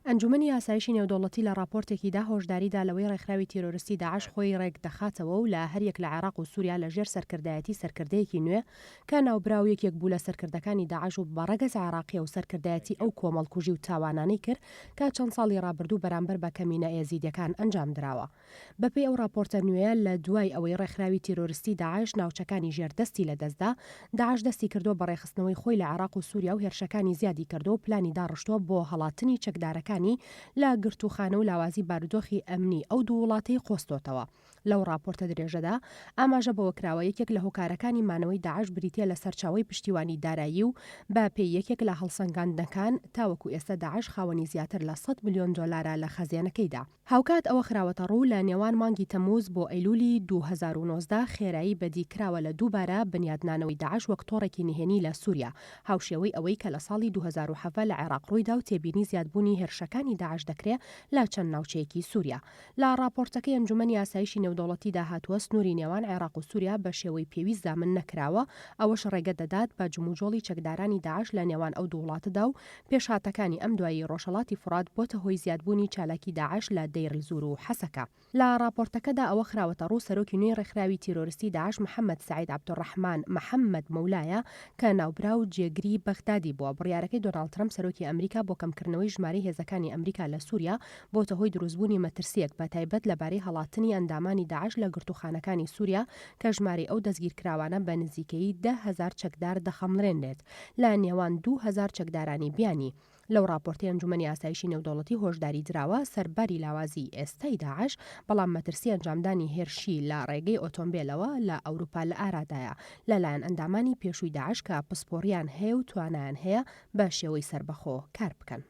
ئەنجومەنی ئاسایشی نێودەوڵەتی لە راپۆرتێکیدا هۆشداریدا لەوەی ڕێکخراوی تیرۆریستی داعش خۆی ڕێک دەخاتەوە و لە هەریەک لە عێراق و سووریا لەژێر سەرکردایەتی سەرکردەیەکی نوێ کە ناوبراویەکێک بوو لە سەرکردەکانی داعش و بەڕێگەز عێراقیە و سەرکردایەتی ئەو کۆمەڵکوژی و تاوانانەی کرد کە چەند ساڵی ڕابردوو بەرامبەر بە کەمینە ئێزیدەکان ئەنجام درراوە. بەپێی ئەو راپۆرتە نوێیە لە دوای ئەوەی ڕێکخراوی تیرۆریستی داعش ناوچەکانی ژێردەستی لەدەستدا، داعش دەستی کردووە بە ڕێخستنەوەی خۆی لە عێراق و سووریا و هێرشەکانی زیادی کردو و پلانی داڕشتووە بۆ هەڵاتنی چەکدارەکانی لە گرتوخانە و لاوازی بارودۆخی ئەمنی ئەو دوو وڵاتەی قۆستۆتەوە. لەو راپۆرتە درێژەدا ئاماژە بەوە کراوە یەکێک لە هۆکارەکانی مانەوەی داعش بریتە لە سەرچاوی پشتیوانی دارایی و بە پێی یەکێک لە هەڵسەنگاندنەکان تاوەکو ئێستا داعش خاوەنی زیاتر لە 100 ملیۆن دۆلارە لە خەزیانەکەیدا. هاوکات ئەوە خراوەتە ڕوو لە نێوان مانگی تەمووز بۆ ئەیلولی 2019 خێرایی بەدیکراوە لە دووبارە بنیادنانەوەی داعش وەک تۆڕێکی نهێنی لە سووریا، هاوشێوەی ئەوەی کە لە ساڵی 2007 لە عێراق ڕوویدا و تێبینی زیادبوونی هێرشەکانی داعش دەکرێت لە چەند ناوچەیەکی سووریا. لە راپۆرتەکەی ئەنجومەنی ئاسایشی نێودەوڵەتی داهاتووە سنووری نێوان عێراق و سووریا بە شێوەی پێویست زامن نەکراوە، ئەوەش ڕێگە دەدات بە جموجۆڵی چەکدارانی داعش لە نێوان ئەو دوو وڵاتەدا و پێشهاتەکانی ئەم دوایی ڕۆژهەڵاتی فورات بۆتە هۆی زیادبوونی چالاکی داعش لە دەیر الزور و حەسەکە. لە راپۆرتەکەدا ئەوە خراوەتە ڕوو سەرۆکی نوێی ڕێکخراوی تیرۆریستی داعش محەممەد سعید عەبدوڕەحمان محەممەد مەولایە کە ناوبراو جێگری بەغدادی بووە. بڕیارەکەی دۆناڵد ترەمپ سەرۆکی ئەمریکا بۆ کەمکردنەوەی ژمارەی هێزەکانی ئەمریکا لە سووریا بۆتە هۆی دروستبوونی مەترسیەک بە تایبەت لەبارەی هەڵاتنی ئەندامانی داعش لە گرتوخانەکانی سووریا کە ژمارەی ئەو دەستگیرکراوانە بە نزیکەی 10,000 چەکدار دەخەمڵێنێت لە نێوان 2,000 چەکدارانی بیانی. لەو راپۆرتی ئەنجومەنی ئاسایشی نێودەوڵەتی هۆشداری دراوە سەرباری لاوازی ئێستای داعش بەڵام مەترسی ئەنجامدانی هێرشی لە ڕێگەی ئۆتۆمبیلەوە لە ئەوروپا لە ئارادایە لەلایەن ئەندامانی پێشووی داعش کە پسپۆڕیان هەیە و توانایان هەیە بە شێوەی سربەخۆ کار بکەن.